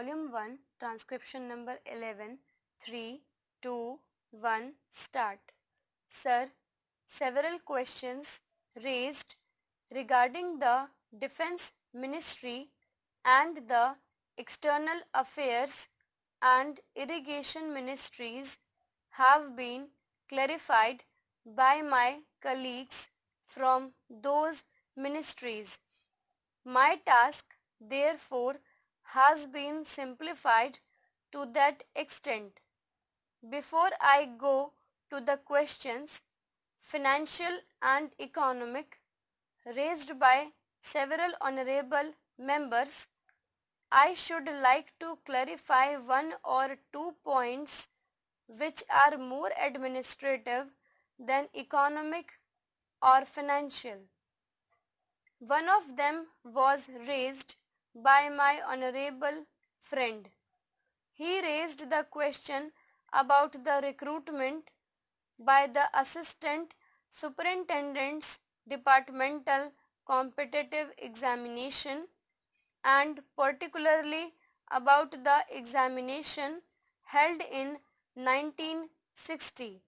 Volume 1, Transcription number 11, 3, 2, 1, start. Sir, several questions raised regarding the Defense Ministry and the External Affairs and Irrigation Ministries have been clarified by my colleagues from those ministries. My task, therefore, has been simplified to that extent. Before I go to the questions, financial and economic, raised by several honorable members, I should like to clarify one or two points which are more administrative than economic or financial. One of them was raised by my honorable friend. He raised the question about the recruitment by the Assistant Superintendent's Departmental Competitive Examination and particularly about the examination held in 1960.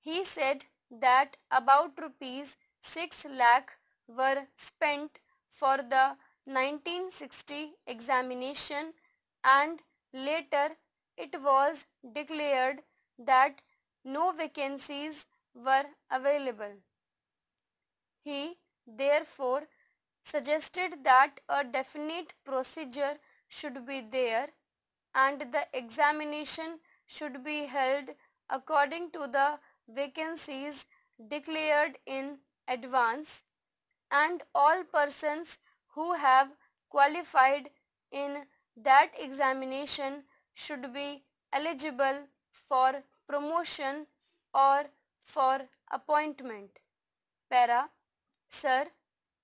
He said that about rupees 6 lakh were spent for the 1960 examination and later it was declared that no vacancies were available. He therefore suggested that a definite procedure should be there and the examination should be held according to the vacancies declared in advance, and all persons who have qualified in that examination should be eligible for promotion or for appointment. Para. Sir,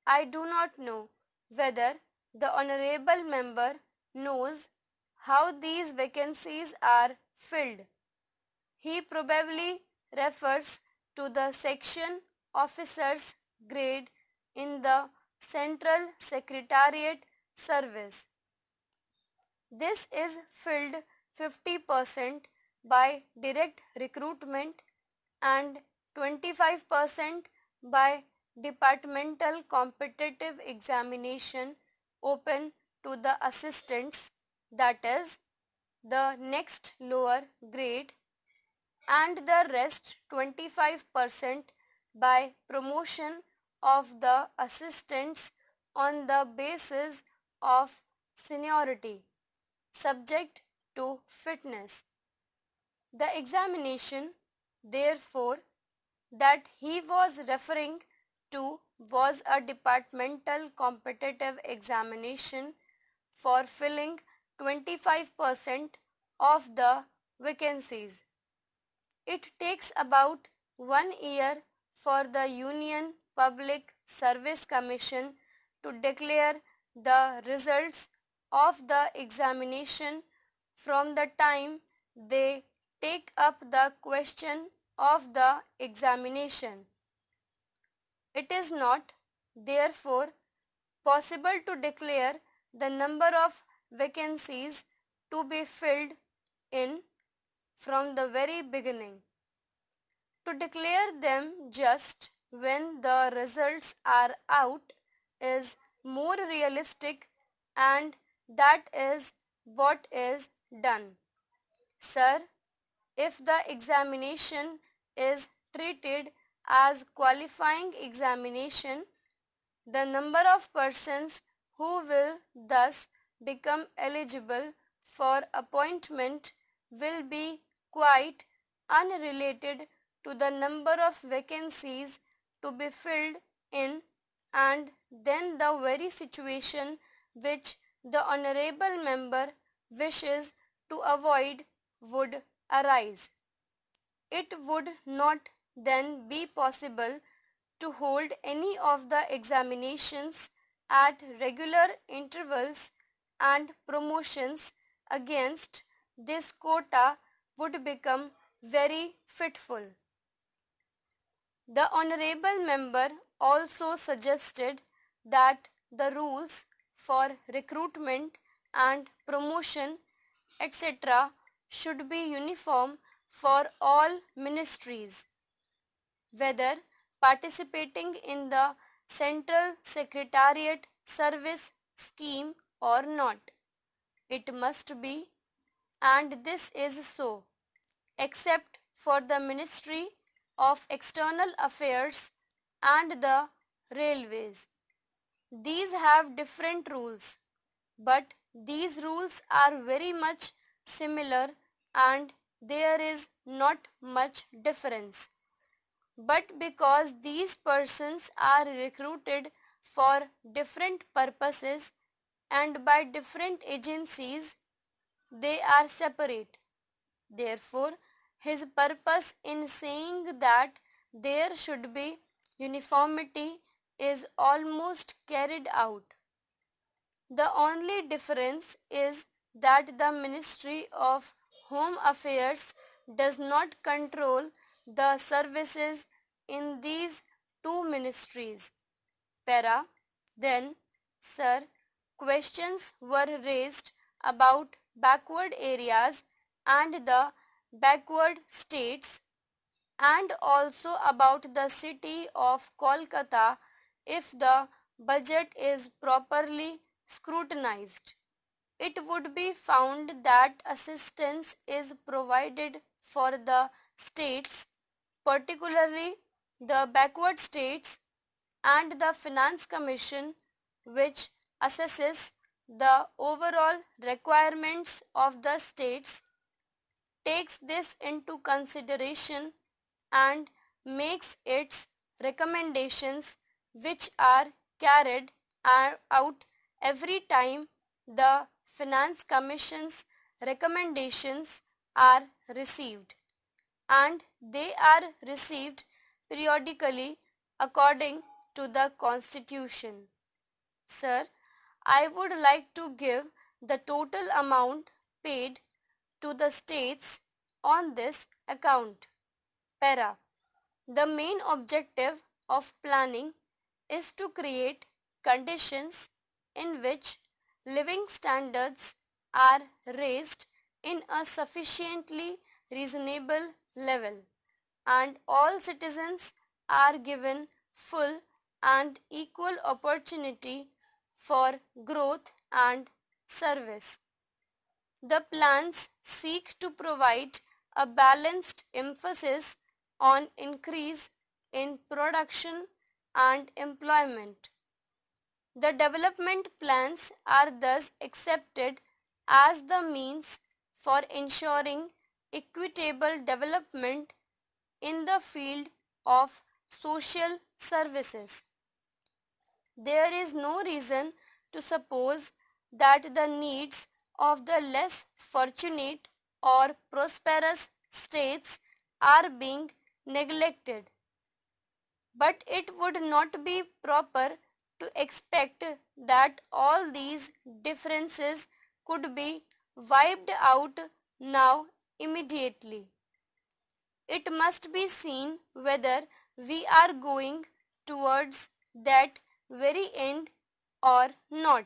I do not know whether the honorable member knows how these vacancies are filled. He probably refers to the section officer's grade in the Central Secretariat Service. This is filled 50% by direct recruitment and 25% by departmental competitive examination open to the assistants, that is, the next lower grade, and the rest 25% by promotion of the assistants on the basis of seniority, subject to fitness. The examination, therefore, that he was referring to was a departmental competitive examination for filling 25% of the vacancies. It takes about 1 year for the Union Public Service Commission to declare the results of the examination from the time they take up the question of the examination. It is not, therefore, possible to declare the number of vacancies to be filled in from the very beginning. To declare them just when the results are out is more realistic, and that is what is done. Sir, if the examination is treated as qualifying examination, the number of persons who will thus become eligible for appointment will be quite unrelated to the number of vacancies to be filled in, and then the very situation which the honorable member wishes to avoid would arise. It would not then be possible to hold any of the examinations at regular intervals, and promotions against this quota would become very fitful. The honorable member also suggested that the rules for recruitment and promotion, etc. should be uniform for all ministries, whether participating in the Central Secretariat Service scheme or not. It must be, and this is so, except for the Ministry of External Affairs and the Railways. These have different rules, but these rules are very much similar and there is not much difference. But because these persons are recruited for different purposes and by different agencies, they are separate. Therefore, his purpose in saying that there should be uniformity is almost carried out. The only difference is that the Ministry of Home Affairs does not control the services in these two ministries. Para. Then, sir, questions were raised about backward areas and the backward states, and also about the city of Kolkata if the budget is properly scrutinized. It would be found that assistance is provided for the states, particularly the backward states, and the Finance Commission, which assesses the overall requirements of the states, takes this into consideration and makes its recommendations, which are carried out every time the Finance Commission's recommendations are received, and they are received periodically according to the Constitution. Sir, I would like to give the total amount paid to the states on this account. Para. The main objective of planning is to create conditions in which living standards are raised in a sufficiently reasonable level and all citizens are given full and equal opportunity for growth and service. The plans seek to provide a balanced emphasis on increase in production and employment. The development plans are thus accepted as the means for ensuring equitable development in the field of social services. There is no reason to suppose that the needs of the less fortunate or prosperous states are being neglected. But it would not be proper to expect that all these differences could be wiped out now immediately. It must be seen whether we are going towards that very end or not.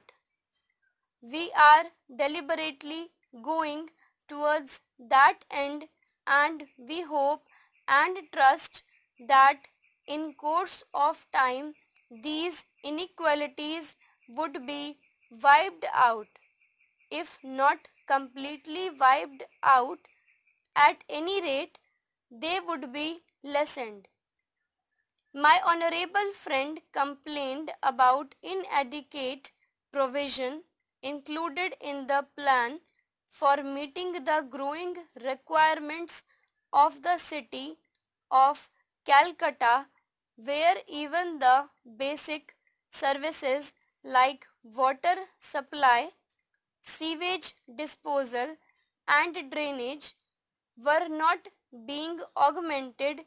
We are deliberately going towards that end, and we hope and trust that in course of time these inequalities would be wiped out. If not completely wiped out, at any rate they would be lessened. My honorable friend complained about inadequate provision included in the plan for meeting the growing requirements of the city of Calcutta, where even the basic services like water supply, sewage disposal and drainage were not being augmented,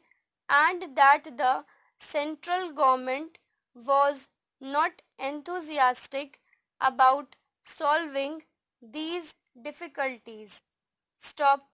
and that the central government was not enthusiastic about solving these difficulties. Stop.